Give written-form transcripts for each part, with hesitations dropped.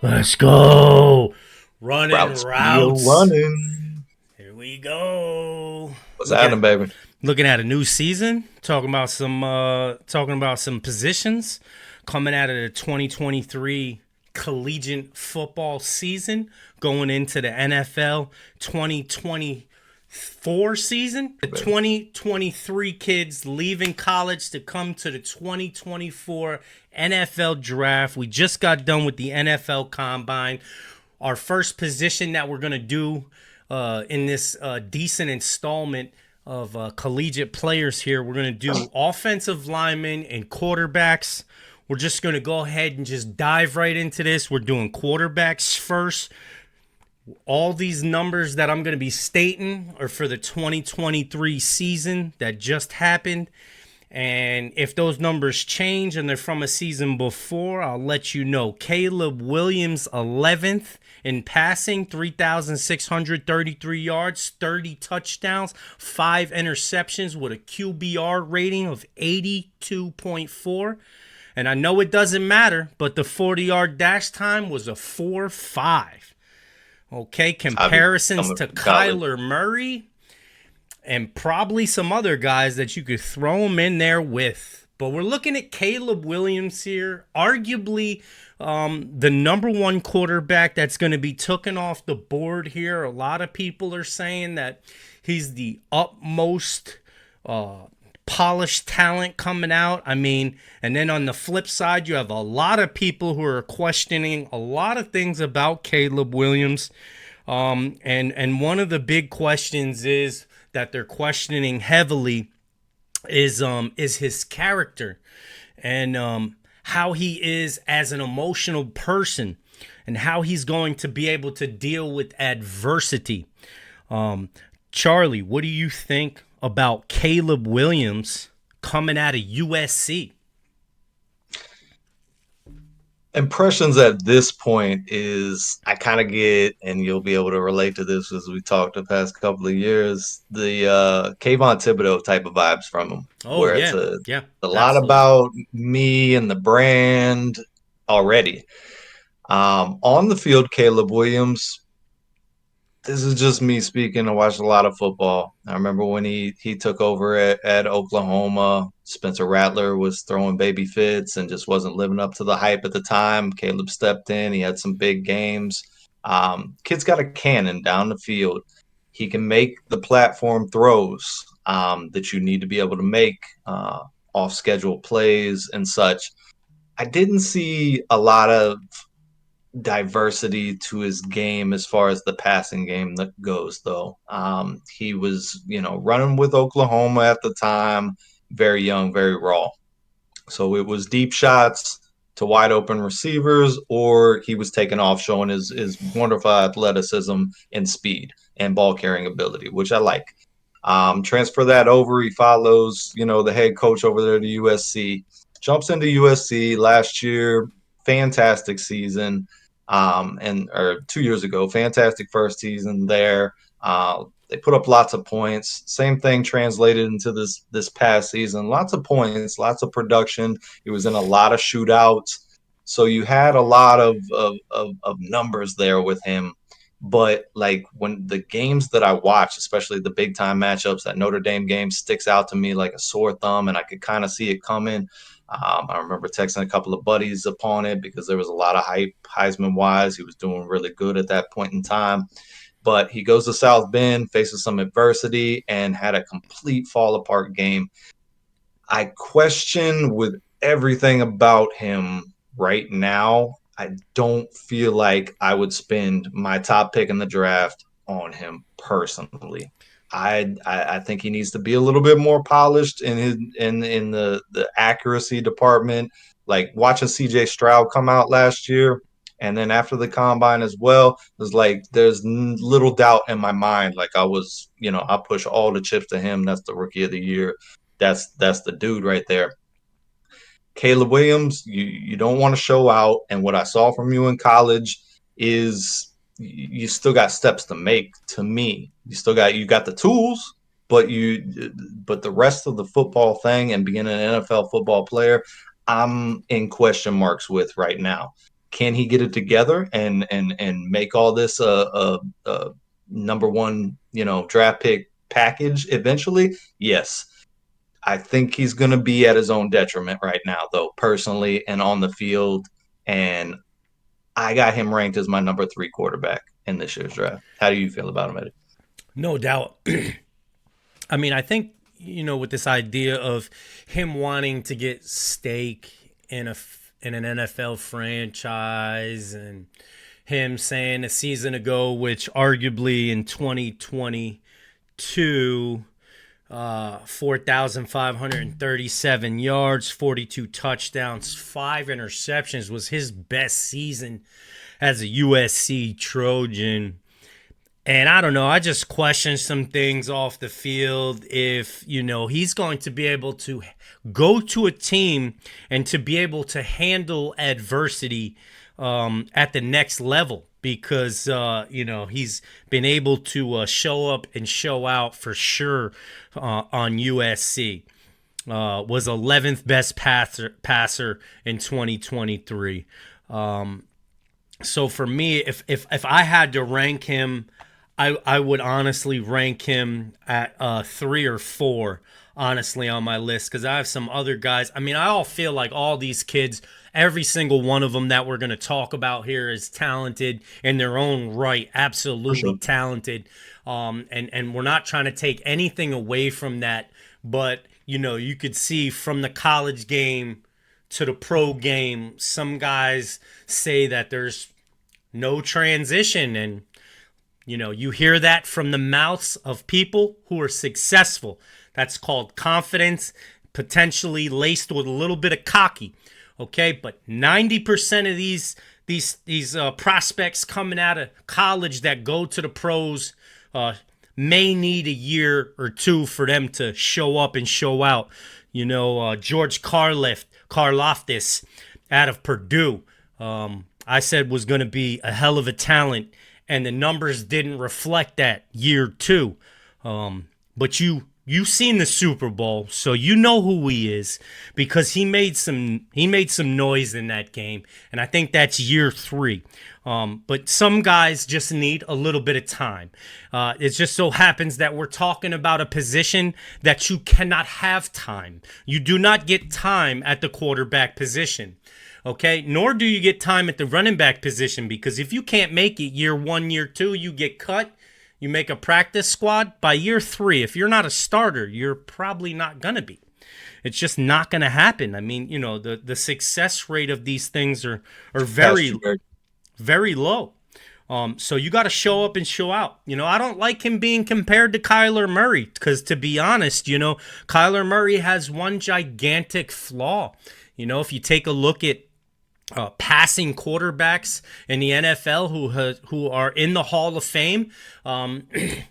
Let's go. Running Routes be a routes. running. Here we go. What's Looking happening, at baby? looking at a new season. Talking about some positions coming out of the 2023 collegiate football season, going into the NFL 2024 season. The Baby. 2023 kids leaving college to come to the 2024 NFL draft. We just got done with the NFL Combine. Our first position that we're going to do in this decent installment of collegiate players here, we're going to do offensive linemen and quarterbacks. We're just going to go ahead and just dive right into this. We're doing quarterbacks first. All these numbers that I'm going to be stating are for the 2023 season that just happened. And if those numbers change and they're from a season before, I'll let you know. Caleb Williams, 11th in passing, 3,633 yards, 30 touchdowns, 5 interceptions with a QBR rating of 82.4. And I know it doesn't matter, but the 40-yard dash time was a 4.5. Okay, Ivy comparisons coming to from college. Kyler Murray and probably some other guys that you could throw them in there with. But we're looking at Caleb Williams here, arguably the number one quarterback that's going to be taken off the board here. A lot of people are saying that he's the utmost polished talent coming out. I mean, and then on the flip side, you have a lot of people who are questioning a lot of things about Caleb Williams. And one of the big questions is that they're questioning heavily is his character and how he is as an emotional person and how he's going to be able to deal with adversity. Charlie, what do you think about Caleb Williams coming out of USC? Impressions at this point is I kind of get, and you'll be able to relate to this as we talked the past couple of years, the Kayvon Thibodeau type of vibes from him, Oh where it's yeah, yeah, a lot absolutely. about me and the brand already. On the field, Caleb Williams, this is just me speaking. I watched a lot of football. I remember when he took over at Oklahoma. Spencer Rattler was throwing baby fits and just wasn't living up to the hype at the time. Caleb stepped in. He had some big games. Kid's got a cannon down the field. He can make the platform throws that you need to be able to make off schedule plays and such. I didn't see a lot of diversity to his game as far as the passing game that goes, though. He was, running with Oklahoma at the time, very young, very raw. So it was deep shots to wide open receivers, or he was taking off, showing his wonderful athleticism and speed and ball carrying ability, which I like. Transfer that over. He follows, the head coach over there to USC. Jumps into USC last year. Fantastic season. And or 2 years ago, fantastic first season there. They put up lots of points. Same thing translated into this past season. Lots of points, lots of production. He was in a lot of shootouts. So you had a lot of numbers there with him. But like when the games that I watch, especially the big time matchups, that Notre Dame game sticks out to me like a sore thumb, and I could kind of see it coming. I remember texting a couple of buddies upon it because there was a lot of hype Heisman wise. He was doing really good at that point in time. But he goes to South Bend, faces some adversity, and had a complete fall apart game. I question with everything about him right now. I don't feel like I would spend my top pick in the draft on him personally. I think he needs to be a little bit more polished in his in the accuracy department. Like watching CJ Stroud come out last year, and then after the combine as well, was like there's little doubt in my mind. Like I was, I push all the chips to him. That's the rookie of the year. That's the dude right there. Caleb Williams, you don't want to show out, and what I saw from you in college is you still got steps to make. To me, you got the tools, but the rest of the football thing and being an NFL football player, I'm in question marks with right now. Can he get it together and make all this a number one, draft pick package eventually? Yes. I think he's going to be at his own detriment right now, though, personally and on the field. And I got him ranked as my number three quarterback in this year's draft. How do you feel about him, Eddie? No doubt. I mean, I think, with this idea of him wanting to get stake in an NFL franchise, and him saying a season ago, which arguably in 2022, 4,537 yards, 42 touchdowns, 5 interceptions was his best season as a USC Trojan. And I don't know, I just question some things off the field. If, he's going to be able to go to a team and to be able to handle adversity at the next level, because, he's been able to show up and show out for sure on USC. Was 11th best passer in 2023. So for me, if I had to rank him, I would honestly rank him at 3 or 4, honestly, on my list, because I have some other guys. I mean, I all feel like all these kids, every single one of them that we're going to talk about here is talented in their own right, For absolutely sure. talented. And we're not trying to take anything away from that, but you could see from the college game to the pro game, some guys say that there's no transition, and you hear that from the mouths of people who are successful. That's called confidence, potentially laced with a little bit of cocky. Okay, but 90% of these prospects coming out of college that go to the pros may need a year or two for them to show up and show out. George Karlaftis out of Purdue, I said was going to be a hell of a talent, and the numbers didn't reflect that year two. But you've seen the Super Bowl, so you know who he is, because he made some noise in that game, and I think that's year 3. But some guys just need a little bit of time. It just so happens that we're talking about a position that you cannot have time. You do not get time at the quarterback position. Okay, nor do you get time at the running back position, because if you can't make it year 1, year 2, you get cut. You make a practice squad. By year 3, if you're not a starter, you're probably not going to be. It's just not going to happen. I mean, the success rate of these things are That's very, true. very low. So you got to show up and show out. I don't like him being compared to Kyler Murray, because, to be honest, Kyler Murray has one gigantic flaw. If you take a look at passing quarterbacks in the NFL who are in the Hall of Fame,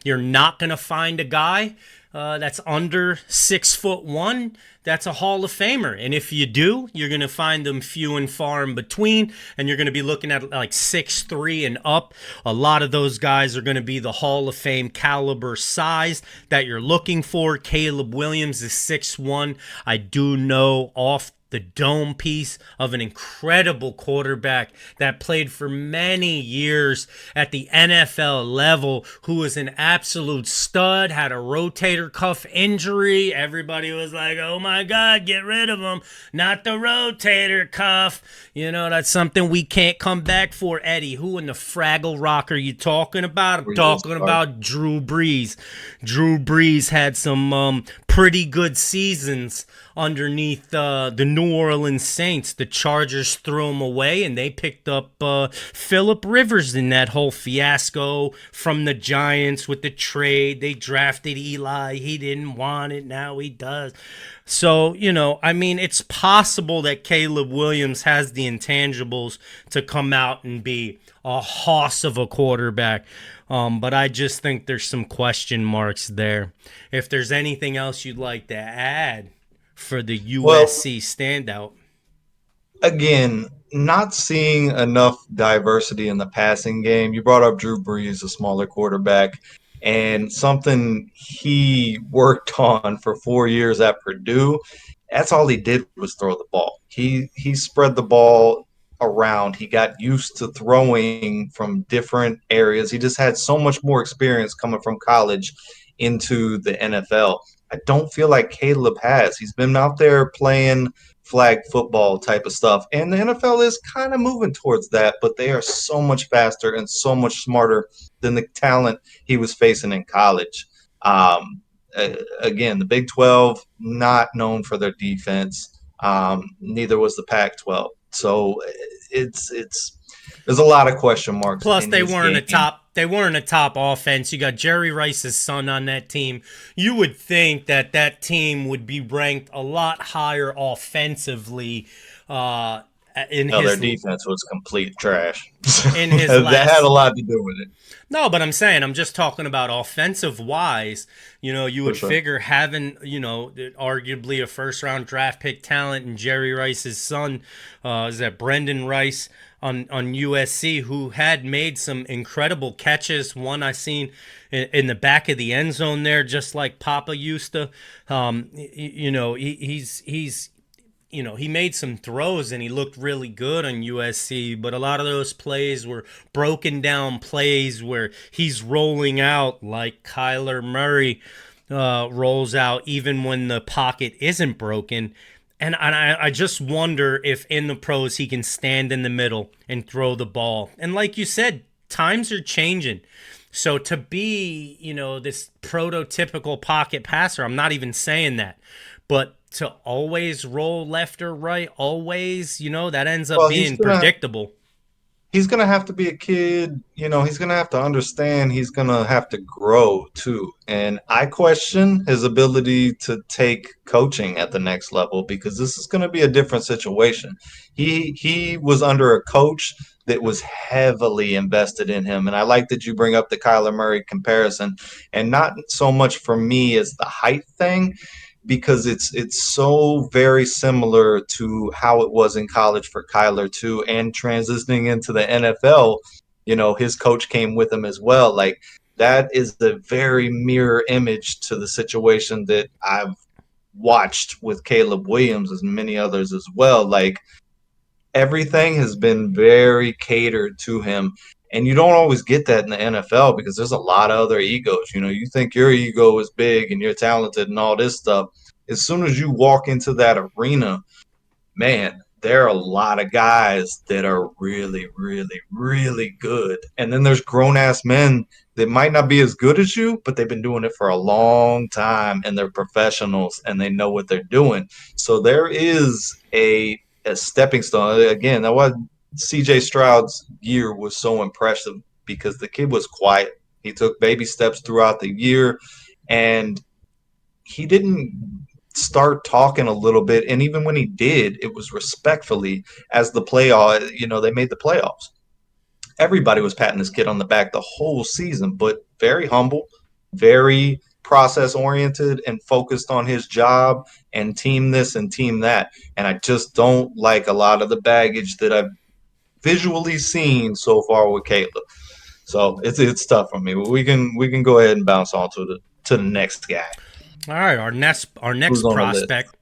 you're not going to find a guy that's under 6'1" that's a Hall of Famer. And if you do, you're going to find them few and far in between, and you're going to be looking at like 6'3" and up. A lot of those guys are going to be the Hall of Fame caliber size that you're looking for. Caleb Williams is 6'1". I do know off the dome piece of an incredible quarterback that played for many years at the NFL level, who was an absolute stud, had a rotator cuff injury. Everybody was like, oh my God, get rid of him. Not the rotator cuff. That's something we can't come back for, Eddie. Who in the Fraggle Rock are you talking about? I'm talking about Drew Brees. Drew Brees had some pretty good seasons underneath the New Orleans Saints. The Chargers threw him away, and they picked up Phillip Rivers in that whole fiasco from the Giants with the trade. They drafted Eli. He didn't want it. Now he does. So, I mean, it's possible that Caleb Williams has the intangibles to come out and be a hoss of a quarterback. But I just think there's some question marks there. If there's anything else you'd like to add for the Well, USC standout. again, not seeing enough diversity in the passing game. You brought up Drew Brees, a smaller quarterback, and something he worked on for 4 years at Purdue. That's all he did was throw the ball. He spread the ball around. He got used to throwing from different areas. He just had so much more experience coming from college into the NFL. I don't feel like Caleb has. He's been out there playing flag football type of stuff. And the NFL is kind of moving towards that, but they are so much faster and so much smarter than the talent he was facing in college. Um, Again, the Big 12 not known for their defense. Neither was the Pac-12. So it's there's a lot of question marks Plus, in his game. they weren't a top offense. You got Jerry Rice's son on that team. You would think that that team would be ranked a lot higher offensively uh, in No, their his defense was complete trash. in his That had a last. lot to do with it, No, but I'm saying I'm just talking about offensive wise. You know, you for would sure. figure having arguably a first round draft pick talent and Jerry Rice's son, is that Brendan Rice on USC, who had made some incredible catches. One I seen in the back of the end zone there, just like Papa used to. He's he made some throws and he looked really good on USC, but a lot of those plays were broken down plays where he's rolling out like Kyler Murray rolls out, even when the pocket isn't broken. And I just wonder if in the pros he can stand in the middle and throw the ball. And like you said, times are changing. So to be, this prototypical pocket passer, I'm not even saying that. But to always roll left or right, always, that ends up Well, being predictable. he's gonna have to be a kid, he's gonna have to understand he's gonna have to grow too. And I question his ability to take coaching at the next level because this is gonna be a different situation. He was under a coach that was heavily invested in him. And I like that you bring up the Kyler Murray comparison, and not so much for me as the height thing, because it's so very similar to how it was in college for Kyler too, and transitioning into the NFL. His coach came with him as well. Like, that is the very mirror image to the situation that I've watched with Caleb Williams and many others as well. Like, everything has been very catered to him. And you don't always get that in the NFL because there's a lot of other egos. You think your ego is big and you're talented and all this stuff. As soon as you walk into that arena, man, there are a lot of guys that are really, really, really good. And then there's grown ass men that might not be as good as you, but they've been doing it for a long time and they're professionals and they know what they're doing. So there is a stepping stone. Again, that was CJ Stroud's year was so impressive because the kid was quiet. He took baby steps throughout the year and he didn't start talking a little bit, and even when he did, it was respectfully. As the playoff, they made the playoffs. Everybody was patting this kid on the back the whole season, but very humble, very process oriented, and focused on his job and team this and team that. And I just don't like a lot of the baggage that I've visually seen so far with Caleb. So it's tough for me. But we can go ahead and bounce on to the next guy. All right, our Who's next on the list? prospect,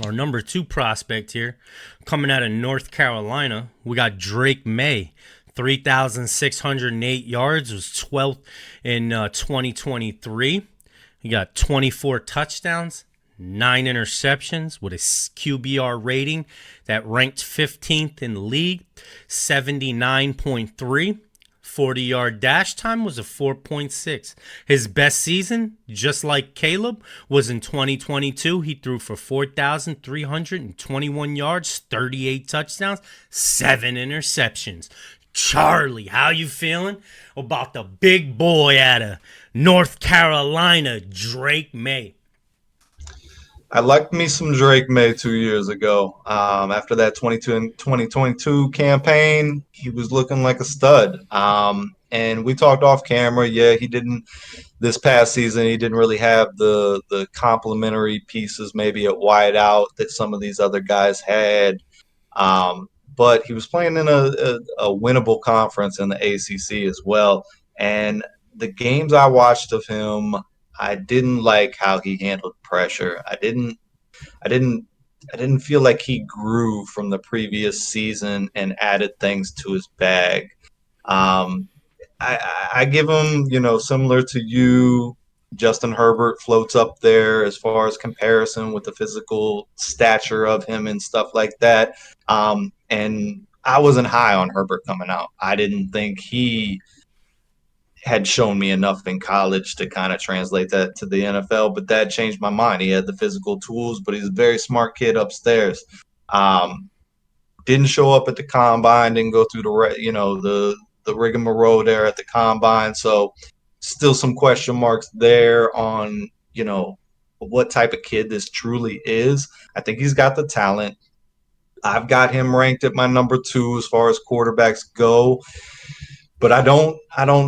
our number 2 prospect here, coming out of North Carolina, we got Drake May. 3,608 yards, was 12th in 2023. He got 24 touchdowns, 9 interceptions with a QBR rating that ranked 15th in the league, 79.3. 40-yard dash time was a 4.6. His best season, just like Caleb, was in 2022. He threw for 4,321 yards, 38 touchdowns, 7 interceptions. Charlie, how you feeling about the big boy out of North Carolina, Drake May? I liked me some Drake May 2 years ago. After that 2022 campaign, he was looking like a stud. And we talked off camera. Yeah, he didn't this past season. He didn't really have the complementary pieces maybe at wide out that some of these other guys had. Um, but he was playing in a winnable conference in the ACC as well. And the games I watched of him, I didn't like how he handled pressure. I didn't I didn't feel like he grew from the previous season and added things to his bag. Um, I give him, similar to you, Justin Herbert floats up there as far as comparison with the physical stature of him and stuff like that. And I wasn't high on Herbert coming out. I didn't think he had shown me enough in college to kind of translate that to the NFL, but that changed my mind. He had the physical tools, but he's a very smart kid upstairs. Um, didn't show up at the combine, didn't go through the rigmarole there at the combine. So still some question marks there on what type of kid this truly is. I think he's got the talent. I've got him ranked at my number 2 as far as quarterbacks go, but I don't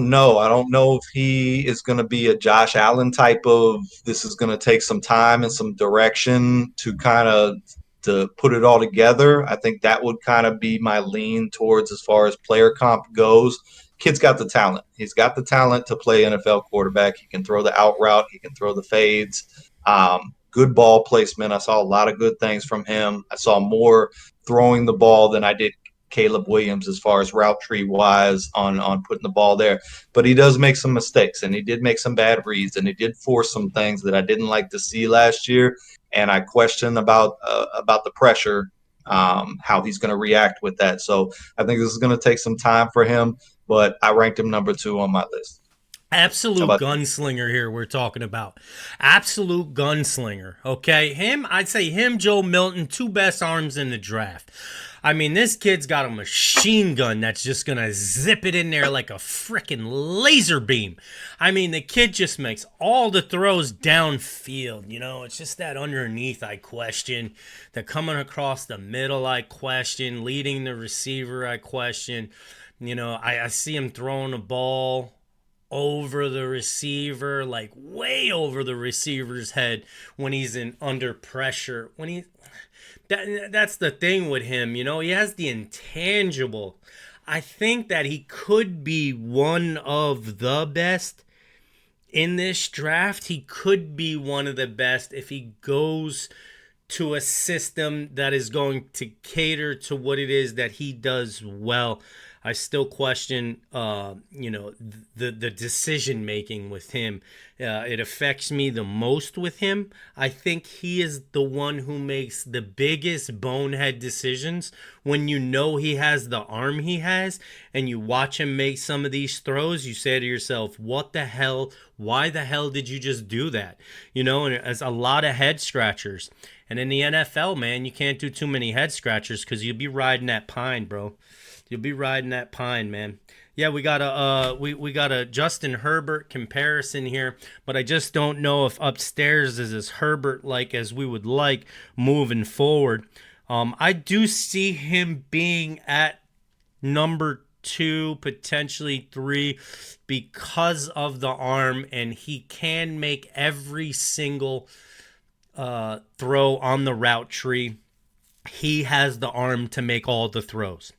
know. I don't know if he is going to be a Josh Allen type of, this is going to take some time and some direction to kind of to put it all together. I think that would kind of be my lean towards as far as player comp goes. Kid's got the talent. He's got the talent to play NFL quarterback. He can throw the out route. He can throw the fades. Good ball placement. I saw a lot of good things from him. I saw more throwing the ball than I did Caleb Williams as far as route tree wise on putting the ball there. But he does make some mistakes, and he did make some bad reads, and he did force some things that I didn't like to see last year. And I question about the pressure, how he's going to react with that. So I think this is going to take some time for him, but I ranked him number 2 on my list. How Absolute about you? gunslinger here we're talking about. Absolute gunslinger. Okay. I'd say him, Joe Milton, 2 best arms in the draft. I mean, this kid's got a machine gun that's just gonna zip it in there like a freaking laser beam. I mean, the kid just makes all the throws downfield. It's just that underneath I question, the coming across the middle I question, leading the receiver I question. I see him throwing a ball over the receiver, like way over the receiver's head when he's in under pressure. That's the thing with him, he has the intangible. I think that he could be one of the best in this draft. He could be one of the best if he goes to a system that is going to cater to what it is that he does well. I still question, the decision making with him. It affects me the most with him. I think he is the one who makes the biggest bonehead decisions when he has the arm he has, and you watch him make some of these throws. You say to yourself, "What the hell? Why the hell did you just do that?" And it's a lot of head scratchers. And in the NFL, man, you can't do too many head scratchers because you'll be riding that pine, bro. You'll be riding that pine, man. Yeah, we got we got a Justin Herbert comparison here, but I just don't know if upstairs is as Herbert like as we would like moving forward. I do see him being at number 2, potentially 3, because of the arm, and he can make every single throw on the route tree. He has the arm to make all the throws.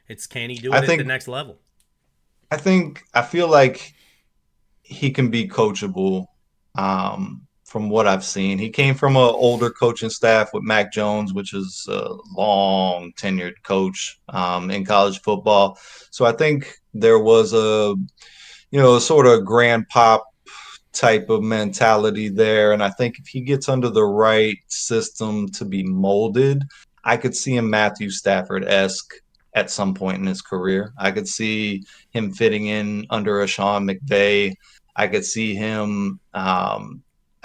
It's, can he do I it at the think next level? I feel like he can be coachable. From what I've seen, he came from an older coaching staff with Mac Jones, which is a long tenured coach in college football. So I think there was a sort of grand pop type of mentality there. And I think if he gets under the right system to be molded, I could see him Matthew Stafford esque at some point in his career. I could see him fitting in under a Sean McVay. I could see him.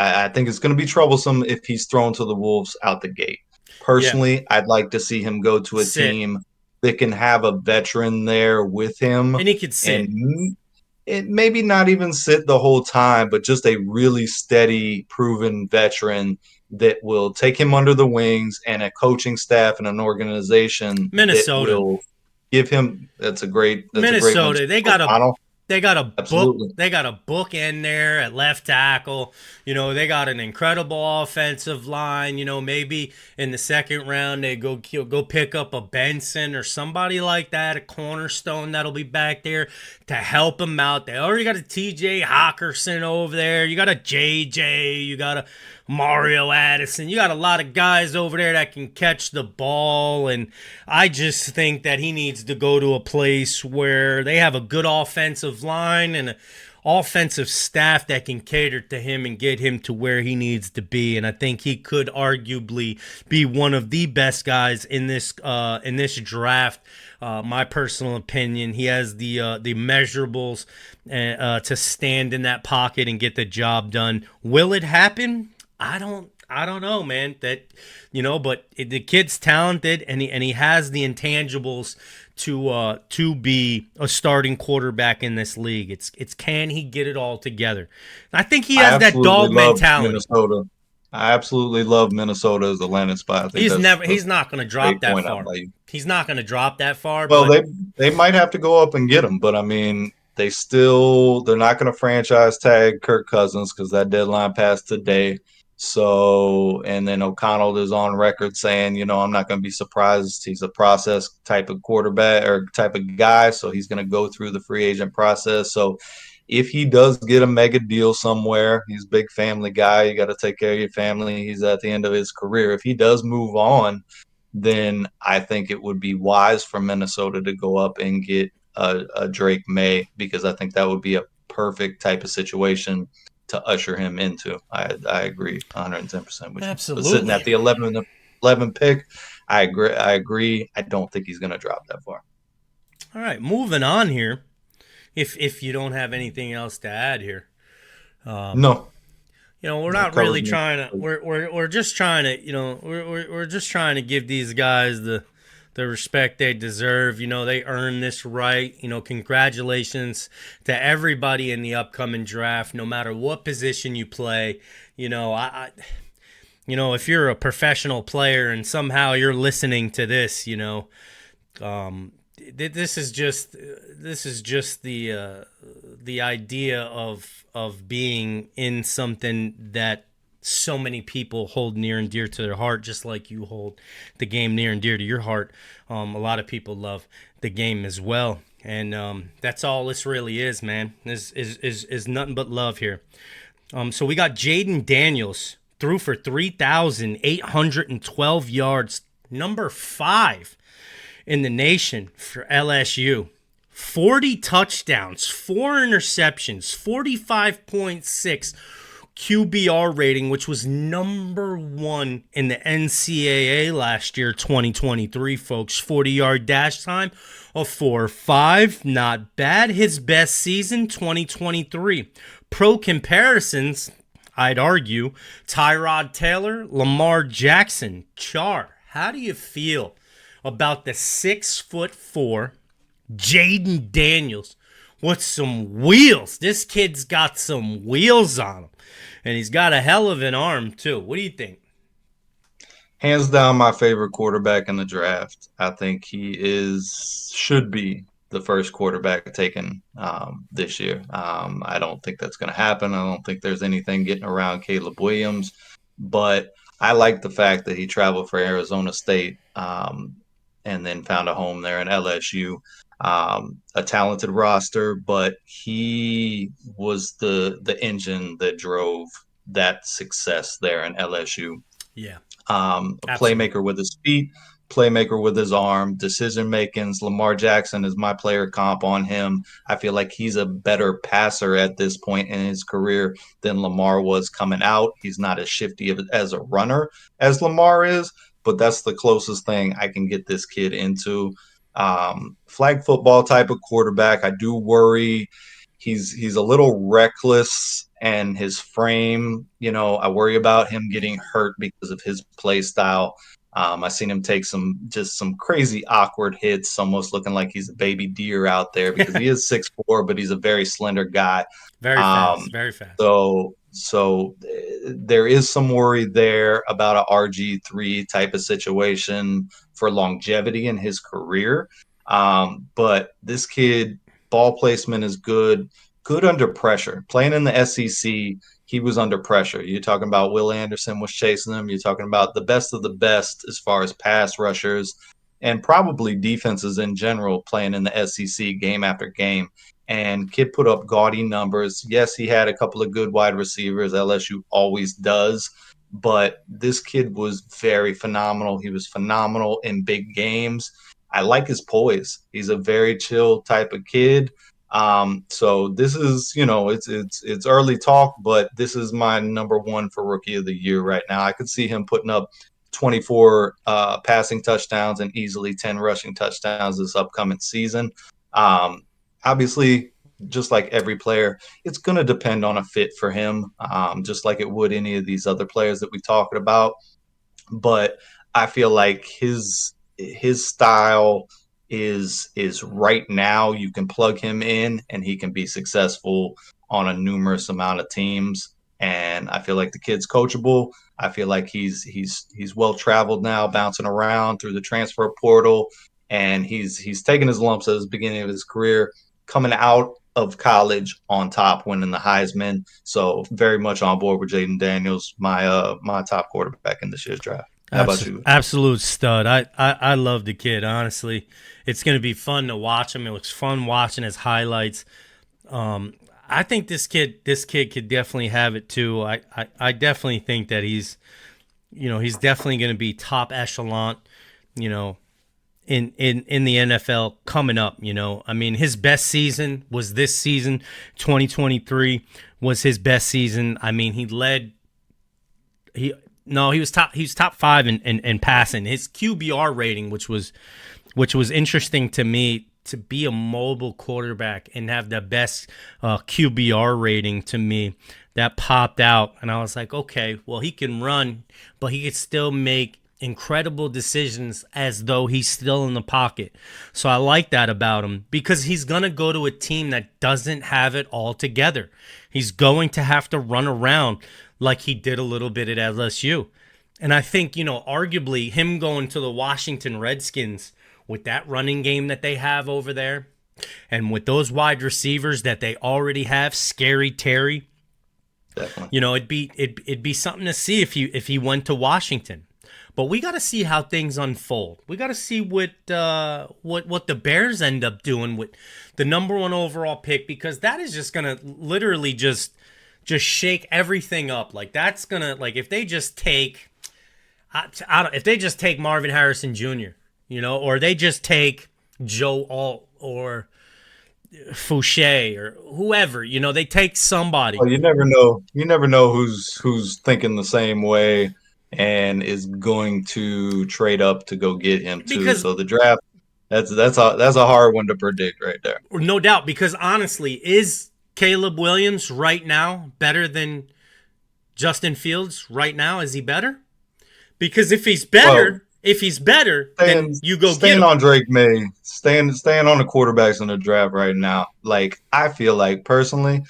I think it's going to be troublesome if he's thrown to the Wolves out the gate. Yeah, Personally, I'd like to see him go to a sit. team that can have a veteran there with him And he could sit. and it maybe not even sit the whole time, but just a really steady, proven veteran that will take him under the wings and a coaching staff and an organization that Minnesota. will give him. That's a great one. Minnesota. O'Connell, They got a book. absolutely. They got a book in there at left tackle. They got an incredible offensive line. Maybe in the second round they go pick up a Benson or somebody like that, a cornerstone that'll be back there to help him out. They already got a T.J. Hawkinson over there. You got a J.J. You got a Mario Addison. You got a lot of guys over there that can catch the ball, and I just think that he needs to go to a place where they have a good offensive line and an offensive staff that can cater to him and get him to where he needs to be. And I think he could arguably be one of the best guys in this draft. My personal opinion, he has the measurables to stand in that pocket and get the job done. Will it happen? I don't know, man. But the kid's talented and he has the intangibles to be a starting quarterback in this league. It's can he get it all together? I think he I has that absolutely dog love mentality. Minnesota. I absolutely love Minnesota as a landing spot. I think that's He's not going to a drop great that point out far. by you. He's not going to drop that far, Well, but they might have to go up and get him, but I mean, they're not going to franchise tag Kirk Cousins because that deadline passed today. So, and then O'Connell is on record saying, I'm not going to be surprised. He's a process type of quarterback or type of guy, so he's going to go through the free agent process. So, if he does get a mega deal somewhere, he's a big family guy. You got to take care of your family. He's at the end of his career. If he does move on, then I think it would be wise for Minnesota to go up and get a Drake May because I think that would be a perfect type of situation to usher him into. I agree 110% with you. But sitting absolutely. at the 11 pick, I agree. I don't think he's going to drop that far. All right, moving on here. If you don't have anything else to add here, No, we're that not covers really me. trying to. We're just trying to. We're just trying to give these guys the respect they deserve. They earn this right. Congratulations to everybody in the upcoming draft, no matter what position you play. If you're a professional player and somehow you're listening to this, um, this is just the idea of being in something that so many people hold near and dear to their heart, just like you hold the game near and dear to your heart. A lot of people love the game as well, and that's all this really is, man. Is nothing but love here. So we got Jaden Daniels threw for 3,812 yards, number 5 in the nation for LSU. 40 touchdowns, 4 interceptions, 45.6 QBR rating, which was number 1 in the NCAA last year, 2023, folks. 40-yard dash time of 4.5. Not bad. His best season, 2023. Pro comparisons, I'd argue, Tyrod Taylor, Lamar Jackson. Char, how do you feel about the 6'4" Jaden Daniels with some wheels? This kid's got some wheels on him, and he's got a hell of an arm too. What do you think? Hands down, my favorite quarterback in the draft. I think should be the first quarterback taken this year. I don't think that's going to happen. I don't think there's anything getting around Caleb Williams, but I like the fact that he traveled for Arizona State and then found a home there in LSU. A talented roster, but he was the engine that drove that success there in LSU. Yeah, A absolutely. playmaker with his feet, playmaker with his arm, decision makings. Lamar Jackson is my player comp on him. I feel like he's a better passer at this point in his career than Lamar was coming out. He's not as shifty as a runner as Lamar is, but that's the closest thing I can get this kid into. Flag football type of quarterback. I do worry he's a little reckless and his frame, I worry about him getting hurt because of his play style. I seen him take some crazy awkward hits, almost looking like he's a baby deer out there because he is 6'4", but he's a very slender guy. Very Um, fast, very fast. so there is some worry there about a RG3 type of situation for longevity in his career. But this kid, ball placement is good under pressure. Playing in the SEC, he was under pressure. You're talking about Will Anderson was chasing him. You're talking about the best of the best as far as pass rushers and probably defenses in general playing in the SEC game after game. And kid put up gaudy numbers. Yes, he had a couple of good wide receivers. LSU always does. but this kid was very phenomenal. He was phenomenal in big games. I like his poise. He's a very chill type of kid. So this is, it's early talk, but this is my number one for rookie of the year right now. I could see him putting up 24 passing touchdowns and easily 10 rushing touchdowns this upcoming season. Obviously, just like every player, it's going to depend on a fit for him, just like it would any of these other players that we talked about. But I feel like his style is right now. You can plug him in, and he can be successful on a numerous amount of teams. And I feel like the kid's coachable. I feel like he's well traveled now, bouncing around through the transfer portal, and he's taking his lumps at the beginning of his career, coming out of college on top, winning the Heisman. So very much on board with Jaden Daniels, my top quarterback in this year's draft. How about you? Absolute stud. I love the kid, honestly. It's going to be fun to watch him. It looks fun watching his highlights. I think this kid could definitely have it too. I definitely think that he's definitely going to be top echelon, you know, in the NFL coming up. I mean, his best season was this season. 2023 was his best season. I mean, he no, he was top five in passing. His QBR rating, which was interesting to me, to be a mobile quarterback and have the best QBR rating, to me, that popped out. And I was like, okay, well, he can run, but he could still make incredible decisions as though he's still in the pocket. So I like that about him, because he's going to go to a team that doesn't have it all together. He's going to have to run around like he did a little bit at LSU. And I think, arguably him going to the Washington Redskins with that running game that they have over there, and with those wide receivers that they already have, Scary Terry, Definitely. it'd be something to see if he went to Washington. But we got to see how things unfold. We got to see what the Bears end up doing with the number one overall pick, because that is just gonna literally just shake everything up. Like, that's gonna, like, if they just take Marvin Harrison Jr., or they just take Joe Alt or Fouché or whoever, they take somebody. Well, you never know. You never know who's thinking the same way and is going to trade up to go get him too. Because So the draft, that's a hard one to predict right there. no doubt, because honestly, is Caleb Williams right now better than Justin Fields right now? Is he better? Because if he's Well, better, then you go get staying him. on Drake May, staying on the quarterbacks in the draft right now. Like, I feel like personally,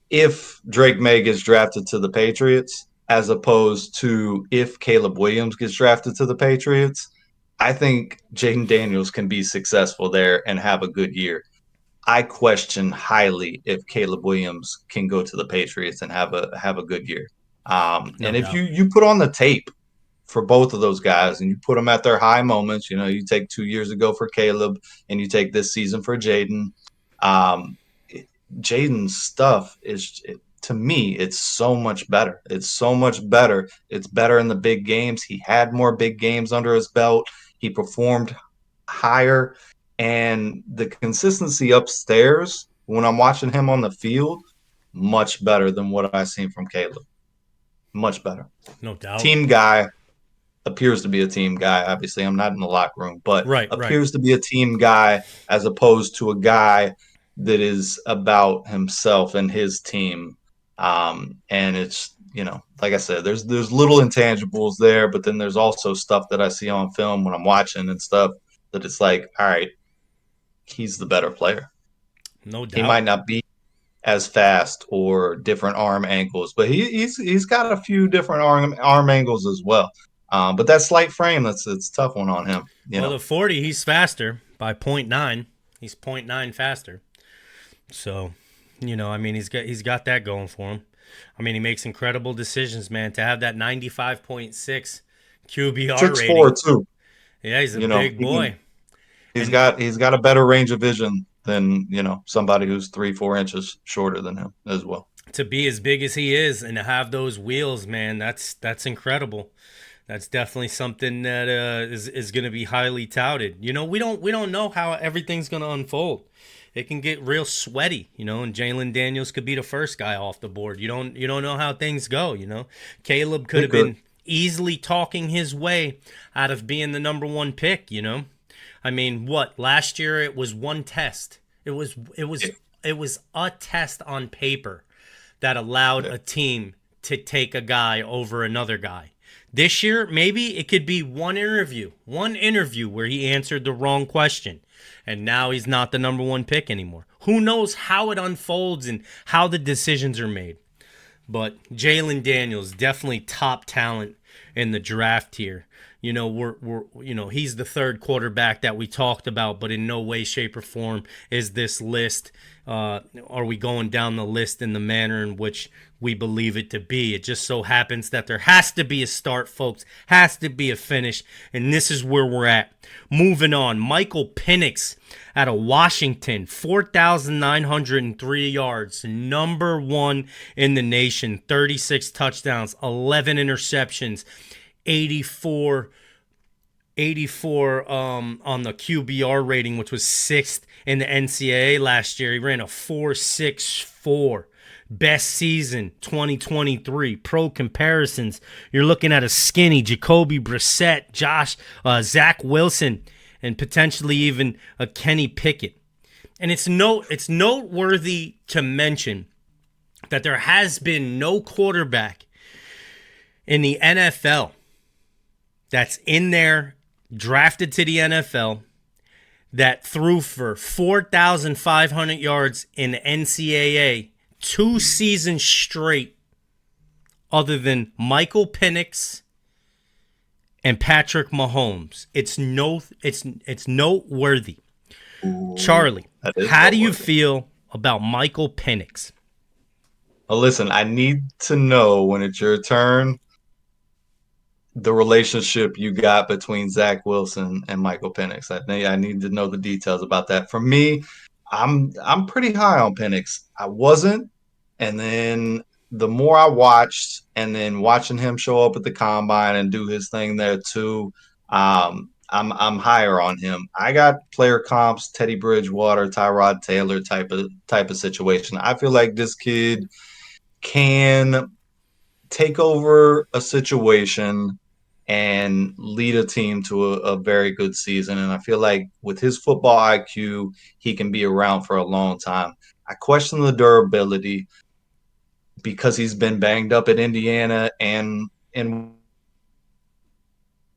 if Drake May gets drafted to the Patriots, as opposed to if Caleb Williams gets drafted to the Patriots, I think Jaden Daniels can be successful there and have a good year. I question highly if Caleb Williams can go to the Patriots and have a good year. No And if doubt. you put on the tape for both of those guys and you put them at their high moments, you take 2 years ago for Caleb and you take this season for Jaden. Um, Jaden's stuff to me, it's so much better. It's so much better. It's better in the big games. He had more big games under his belt. He performed higher, and the consistency upstairs when I'm watching him on the field, much better than what I've seen from Caleb. Much better. No doubt. Team guy, appears to be a team guy. Obviously, I'm not in the locker room, but Right, right. appears to be a team guy as opposed to a guy that is about himself and his team. And it's, like I said, there's little intangibles there, but then there's also stuff that I see on film when I'm watching and stuff that it's like, all right, he's the better player. No He might doubt. not be as fast or different arm angles, but he's got a few different arm angles as well. But that slight frame, that's it's a tough one on him. Well, the 40, he's faster by point 0.9. He's point 0.9 faster. So, I mean, he's got that going for him. I mean, he makes incredible decisions, man. To have that 95.6 QBR 6'4" rating. too. Yeah, he's a You know, big boy. he's And got a better range of vision than somebody who's 3-4 inches shorter than him as well. To be as big as he is and to have those wheels, man, that's incredible. That's definitely something that is going to be highly touted. We don't know how everything's going to unfold. It can get real sweaty, and Jalen Daniels could be the first guy off the board. You don't know how things go. Caleb could It have could. been easily talking his way out of being the number one pick. I mean, what last year it was one test. It was a test on paper that allowed Yeah. a team to take a guy over another guy. This year, maybe it could be one interview where he answered the wrong question, and now he's not the number one pick anymore. Who knows how it unfolds and how the decisions are made? But Jalen Daniels definitely top talent in the draft here. He's the third quarterback that we talked about, but in no way, shape, or form is this list. Are we going down the list in the manner in which we believe it to be? It just so happens that there has to be a start, folks. Has to be a finish, and this is where we're at. Moving on, Michael Penix out of Washington, 4,903 yards, number one in the nation, 36 touchdowns, 11 interceptions, 84 on the QBR rating, which was sixth in the NCAA last year. He ran a 4.64. Best season 2023. Pro comparisons, you're looking at a skinny Jacoby Brissett, Zach Wilson, and potentially even a Kenny Pickett. And it's noteworthy to mention that there has been no quarterback in the NFL that's in there, drafted to the NFL, that threw for 4,500 yards in the NCAA 2 seasons straight, other than Michael Penix and Patrick Mahomes. It's noteworthy. Ooh, Charlie, that is how do you noteworthy. feel about Michael Penix? Well, listen, I need to know when it's your turn the relationship you got between Zach Wilson and Michael Penix. I need to know the details about that. For me, I'm pretty high on Penix. I wasn't, and then the more I watched, and then watching him show up at the combine and do his thing there too, I'm higher on him. I got player comps, Teddy Bridgewater, Tyrod Taylor type of situation. I feel like this kid can take over a situation and lead a team to a very good season. And I feel like with his football IQ, he can be around for a long time. I question the durability because he's been banged up at Indiana and in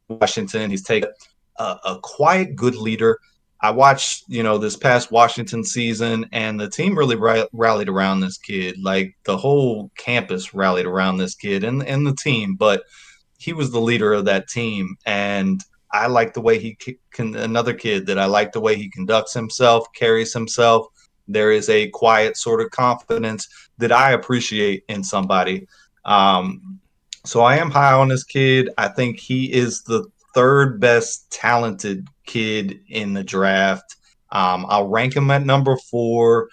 Washington. He's taken a quiet, good leader. I watched, this past Washington season, and the team really rallied around this kid. Like the whole campus rallied around this kid and the team. But he was the leader of that team, and I like the way he can. Another kid that I like the way he conducts himself, carries himself. There is a quiet sort of confidence that I appreciate in somebody. So I am high on this kid. I think he is the third best talented kid in the draft. I'll rank him at number 4,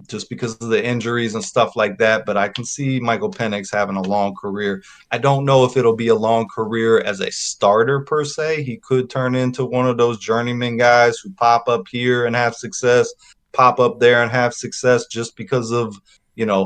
just because of the injuries and stuff like that. But I can see Michael Penix having a long career. I don't know if it'll be a long career as a starter per se. He could turn into one of those journeyman guys who pop up here and have success, pop up there and have success just because of,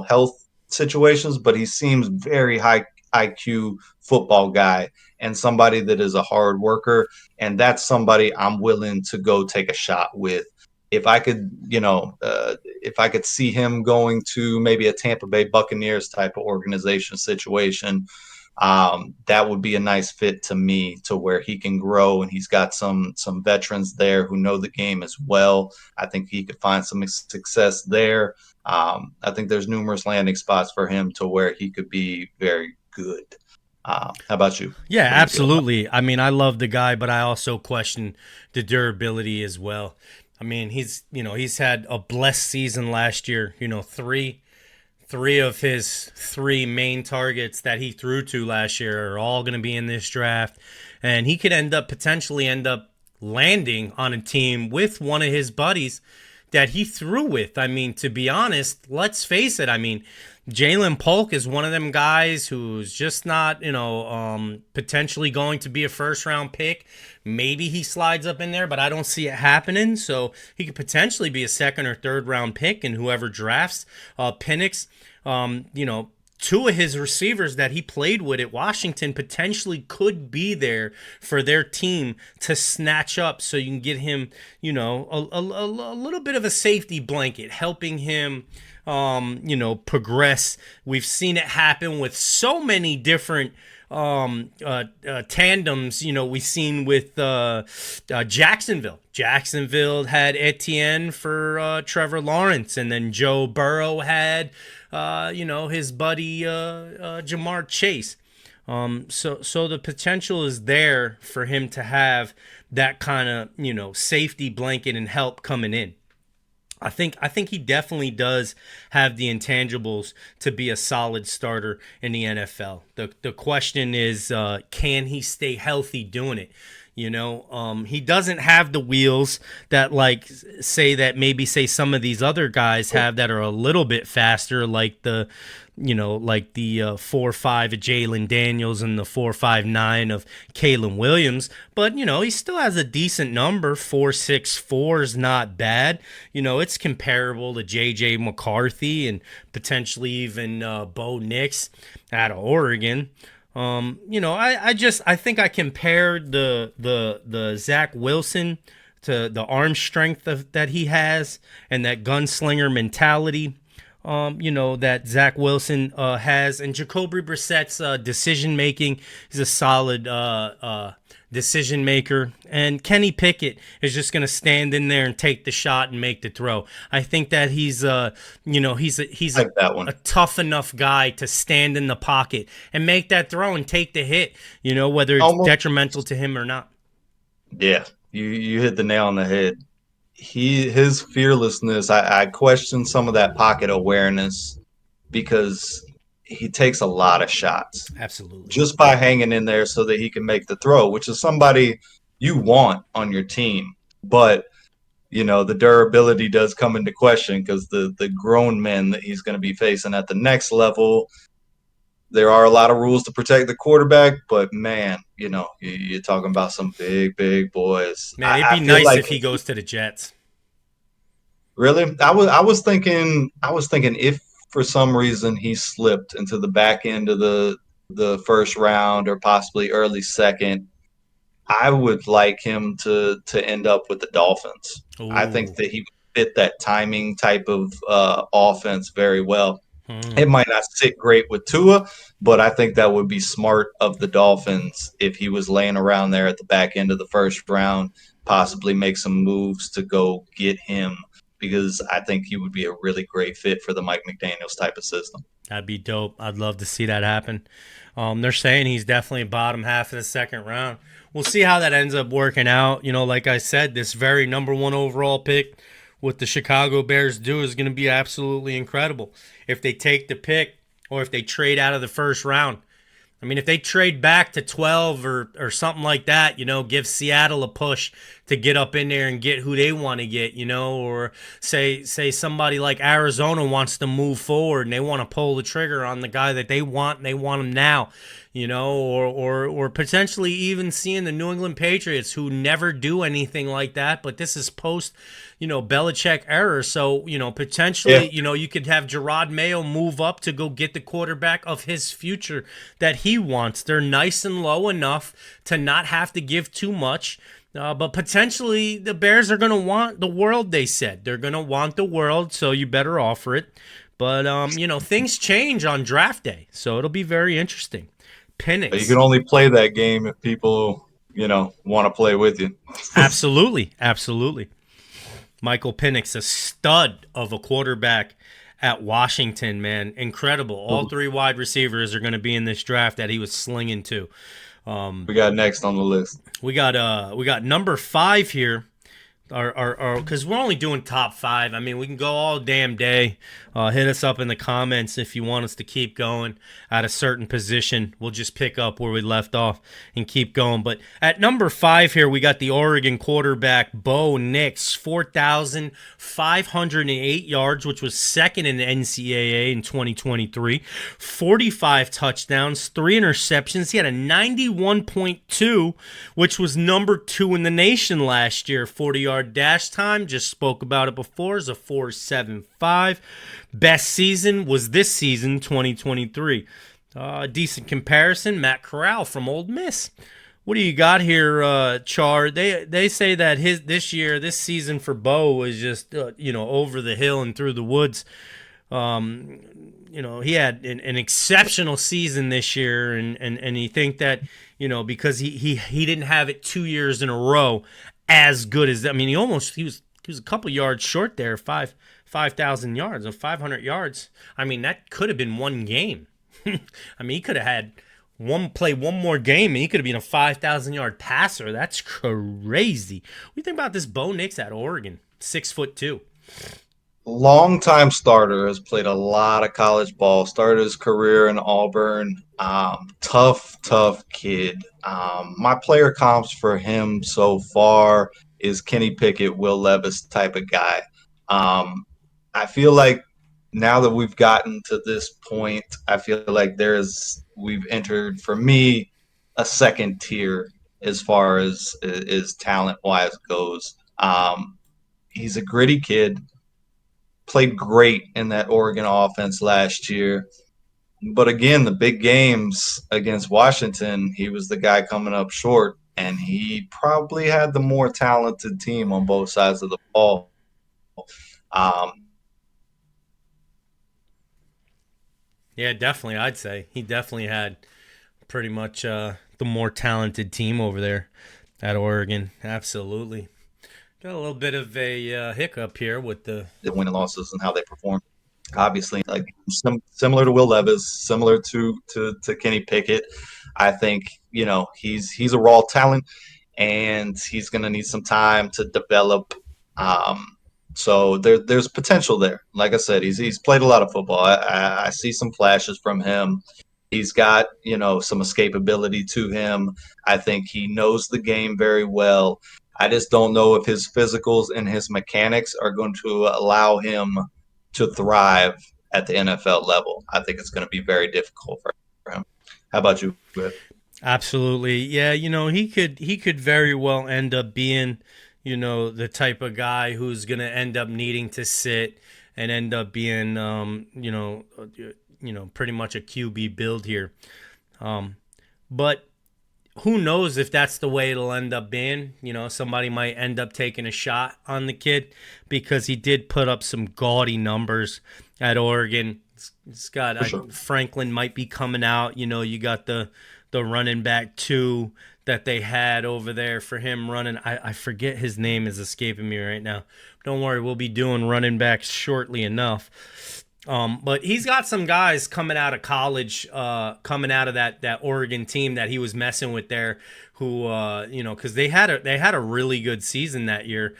health situations. But he seems very high IQ football guy and somebody that is a hard worker. And that's somebody I'm willing to go take a shot with. If I could, if I could see him going to maybe a Tampa Bay Buccaneers type of organization situation, that would be a nice fit to me, to where he can grow and he's got some veterans there who know the game as well. I think he could find some success there. I think there's numerous landing spots for him to where he could be very good. How about you? Yeah, What do you feel about absolutely. I mean, I love the guy, but I also question the durability as well. I mean, he's had a blessed season last year. Three of his 3 main targets that he threw to last year are all going to be in this draft, and he could potentially end up landing on a team with one of his buddies that he threw with. I mean, to be honest, let's face it. I mean, Jalen Polk is one of them guys who's just not, potentially going to be a first round pick. Maybe he slides up in there, but I don't see it happening. So he could potentially be a second or third round pick, and whoever drafts Penix, two of his receivers that he played with at Washington potentially could be there for their team to snatch up, so you can get him, a little bit of a safety blanket, helping him progress. We've seen it happen with so many different tandems. We've seen with Jacksonville. Jacksonville had Etienne for Trevor Lawrence, and then Joe Burrow had his buddy Jamar Chase. So the potential is there for him to have that kind of safety blanket and help coming in. I think he definitely does have the intangibles to be a solid starter in the NFL. The question is, can he stay healthy doing it? He doesn't have the wheels that say some of these other guys have that are a little bit faster, like the 4.5 of Jalen Daniels and the 4.59 of Kalen Williams. But, he still has a decent number. 4.64 is not bad. It's comparable to J.J. McCarthy and potentially even Bo Nix out of Oregon. I think I compared the Zach Wilson to the arm strength that he has and that gunslinger mentality that Zach Wilson has, and Jacoby Brissett's decision making. He's a solid decision maker, and Kenny Pickett is just going to stand in there and take the shot and make the throw. I think that he's Like that one. a tough enough guy to stand in the pocket and make that throw and take the hit, whether it's Almost. detrimental to him or not. Yeah, you hit the nail on the head. His fearlessness, I question some of that pocket awareness because he takes a lot of shots Absolutely. just by hanging in there so that he can make the throw, which is somebody you want on your team. But the durability does come into question because the grown men that he's going to be facing at the next level, there are a lot of rules to protect the quarterback, but man, you're talking about some big boys. Man, it'd I be feel nice like if he goes to the Jets. really, I was thinking if for some reason he slipped into the back end of the first round or possibly early second, I would like him to end up with the Dolphins. I think Ooh. that he would fit that timing type of offense very well. Hmm. It might not sit great with Tua, but I think that would be smart of the Dolphins if he was laying around there at the back end of the first round, possibly make some moves to go get him because I think he would be a really great fit for the Mike McDaniels type of system. That'd be dope. I'd love to see that happen. They're saying he's definitely bottom half of the second round. We'll see how that ends up working out. Like I said, this very number one overall pick, what the Chicago Bears do is going to be absolutely incredible. If they take the pick or if they trade out of the first round, I mean, if they trade back to 12 or something like that, give Seattle a push to get up in there and get who they want to get, or say somebody like Arizona wants to move forward and they want to pull the trigger on the guy that they want and they want him now, or potentially even seeing the New England Patriots who never do anything like that, but this is post Belichick era. So, potentially, Yeah. you could have Gerard Mayo move up to go get the quarterback of his future that he wants. They're nice and low enough to not have to give too much. But potentially the Bears are going to want the world, they said. They're going to want the world, so you better offer it. But, things change on draft day, so it'll be very interesting. You Penix. can only play that game if people, want to play with you. Absolutely. Absolutely. Michael Penix, a stud of a quarterback at Washington, man. Incredible. All three wide receivers are going to be in this draft that he was slinging to. We got next on the list. We got number 5 here. Because we're only doing top five. I mean, we can go all damn day. Hit us up in the comments if you want us to keep going at a certain position. We'll just pick up where we left off and keep going. But at number five here, we got the Oregon quarterback Bo Nix, 4,508 yards, which was second in the NCAA in 2023. 45 touchdowns, 3 interceptions. He had a 91.2, which was number 2 in the nation last year. 40-yard dash time, just spoke about it before, is a 4.75. Best season was this season, 2023. Decent comparison, Matt Corral from Ole Miss. What do you got here, Char? They say that this season for Bo was just over the hill and through the woods. He had an exceptional season this year, and you think that because he didn't have it 2 years in a row as good as, I mean, he was a couple yards short there, 5,000 yards or 500 yards. I mean, that could have been one game. I mean, he could have had one more game, and he could have been a 5,000 yard passer. That's crazy. What do you think about this Bo Nix at Oregon? 6'2". Long-time starter, has played a lot of college ball, started his career in Auburn. Tough kid. My player comps for him so far is Kenny Pickett, Will Levis type of guy. I feel like now that we've gotten to this point, I feel like we've entered, for me, a second tier as far as talent-wise goes. He's a gritty kid. Played great in that Oregon offense last year. But again, the big games against Washington, he was the guy coming up short, and he probably had the more talented team on both sides of the ball. Yeah, definitely. I'd say he definitely had pretty much the more talented team over there at Oregon. Absolutely. Got a little bit of a hiccup here with the win and losses and how they perform. Obviously, like similar to Will Levis, similar to Kenny Pickett. I think he's a raw talent, and he's going to need some time to develop. So there's potential there. Like I said, he's played a lot of football. I see some flashes from him. He's got some escapability to him. I think he knows the game very well. I just don't know if his physicals and his mechanics are going to allow him to thrive at the NFL level. I think it's going to be very difficult for him. How about you, Whit? Absolutely. Yeah, he could very well end up being, the type of guy who's going to end up needing to sit and end up being pretty much a QB build here. But who knows if that's the way it'll end up being. Somebody might end up taking a shot on the kid because he did put up some gaudy numbers at Oregon. It's got Sure. Franklin might be coming out. You got the running back 2 that they had over there for him running. I forget his name is escaping me right now. Don't worry, we'll be doing running backs shortly enough. But he's got some guys coming out of college, coming out of that Oregon team that he was messing with there, who because they had a really good season that year.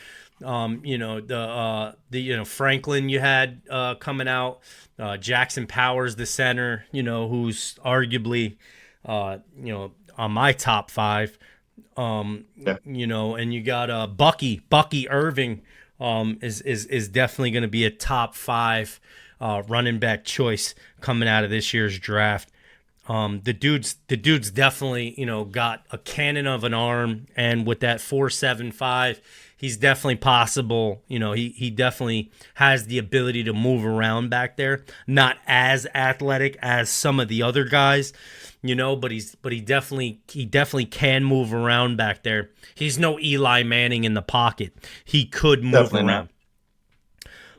Franklin you had coming out, Jackson Powers the center, who's arguably on my top 5. Yeah. And you got Bucky Irving is definitely going to be a top 5 running back choice coming out of this year's draft. The dude's definitely got a cannon of an arm, and with that 4.75, he's definitely possible. He definitely has the ability to move around back there. Not as athletic as some of the other guys, but he definitely can move around back there. He's no Eli Manning in the pocket. He could move Definitely around.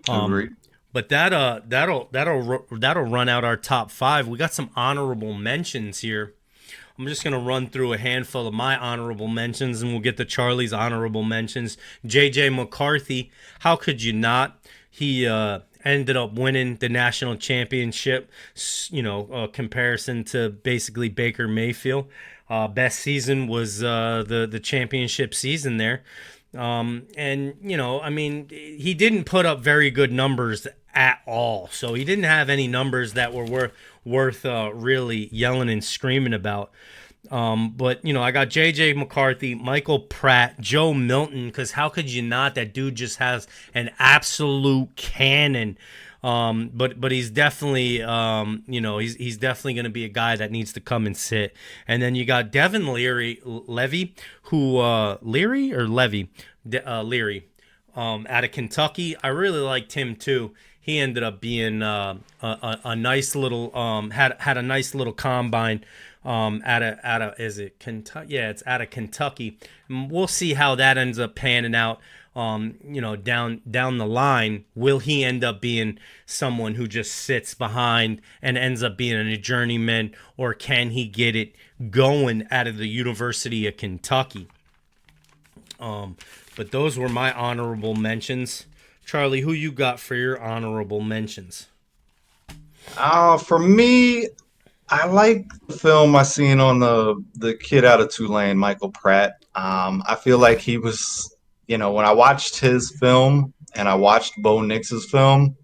Agreed. But that'll run out our top 5. We got some honorable mentions here. I'm just gonna run through a handful of my honorable mentions, and we'll get to Charlie's honorable mentions. J.J. McCarthy, how could you not? He ended up winning the national championship. Comparison to basically Baker Mayfield. Best season was the championship season there. And I mean, he didn't put up very good numbers at all. So he didn't have any numbers that were worth really yelling and screaming about. But I got J.J. McCarthy, Michael Pratt, Joe Milton, because how could you not? That dude just has an absolute cannon. But he's definitely he's definitely going to be a guy that needs to come and sit. And then you got Devin Levy, who Leary or Levy, Leary, out of Kentucky. I really liked him too. He ended up being a nice little had a nice little combine out of is it Kentucky? Yeah, it's out of Kentucky. And we'll see how that ends up panning out. Down the line, will he end up being someone who just sits behind and ends up being a journeyman, or can he get it going out of the University of Kentucky? But those were my honorable mentions. Charlie, who you got for your honorable mentions? For me, I like the film I seen on the kid out of Tulane, Michael Pratt. I feel like he was, when I watched his film and I watched Bo Nix's film,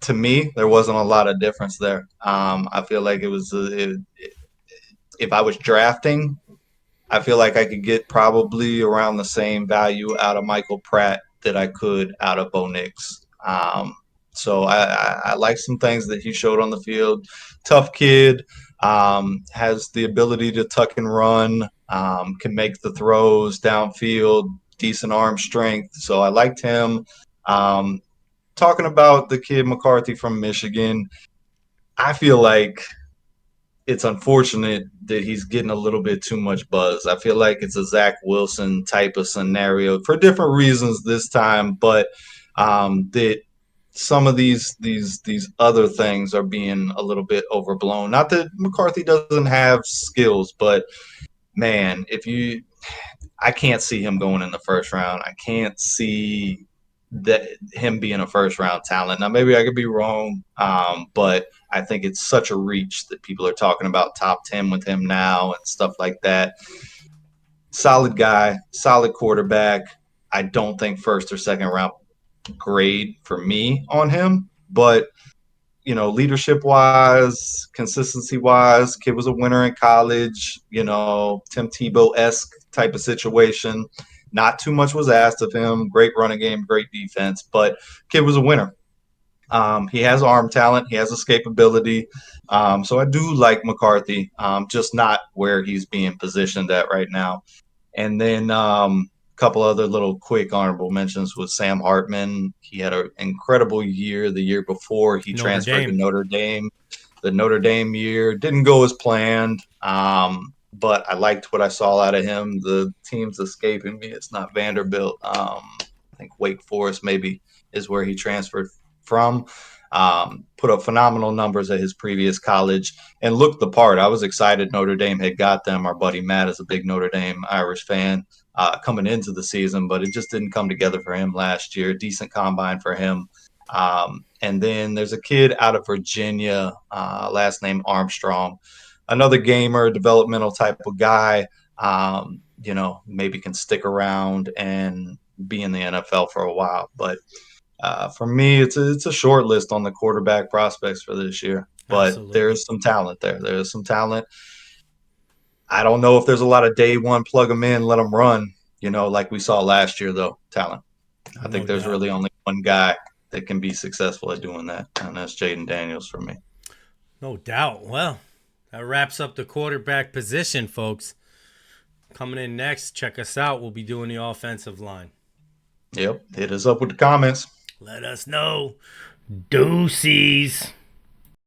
to me there wasn't a lot of difference there. I feel like if I was drafting, I feel like I could get probably around the same value out of Michael Pratt that I could out of Bo Nix. So I like some things that he showed on the field. Tough kid, has the ability to tuck and run, can make the throws downfield, decent arm strength. So I liked him. Um, Talking about the kid McCarthy from Michigan, I feel like it's unfortunate that he's getting a little bit too much buzz. I feel like it's a Zach Wilson type of scenario for different reasons this time, but that some of these other things are being a little bit overblown. Not that McCarthy doesn't have skills, but man, if you I can't see him going in the first round. I can't see that him being a first round talent. Now maybe I could be wrong, but I think it's such a reach that people are talking about top 10 with him now and stuff like that. Solid guy, solid quarterback. I don't think first or second round grade for me on him, but leadership wise, consistency wise, kid was a winner in college, Tim Tebow esque type of situation. Not too much was asked of him. Great running game, great defense, but kid was a winner. He has arm talent, he has escapability. So I do like McCarthy, just not where he's being positioned at right now. And then a couple other little quick honorable mentions with Sam Hartman. He had an incredible year the year before he Notre transferred to Dame. Notre Dame. The Notre Dame year didn't go as planned, but I liked what I saw out of him. The team's escaping me. It's not Vanderbilt. I think Wake Forest maybe is where he transferred from. Put up phenomenal numbers at his previous college and looked the part. I was excited Notre Dame had got them. Our buddy Matt is a big Notre Dame Irish fan coming into the season, but it just didn't come together for him last year. Decent combine for him. And then there's a kid out of Virginia, last name Armstrong, another gamer, developmental type of guy. Maybe can stick around and be in the NFL for a while. But for me, it's a short list on the quarterback prospects for this year. But Absolutely. there's some talent there. There's some talent. I don't know if there's a lot of day one plug them in, let them run. Like we saw last year, though. Talent. I think No there's doubt. really only one guy that can be successful at doing that, and that's Jaden Daniels for me. No doubt. Well, that wraps up the quarterback position, folks. Coming in next, check us out. We'll be doing the offensive line. Yep. Hit us up with the comments. Let us know. Deuces.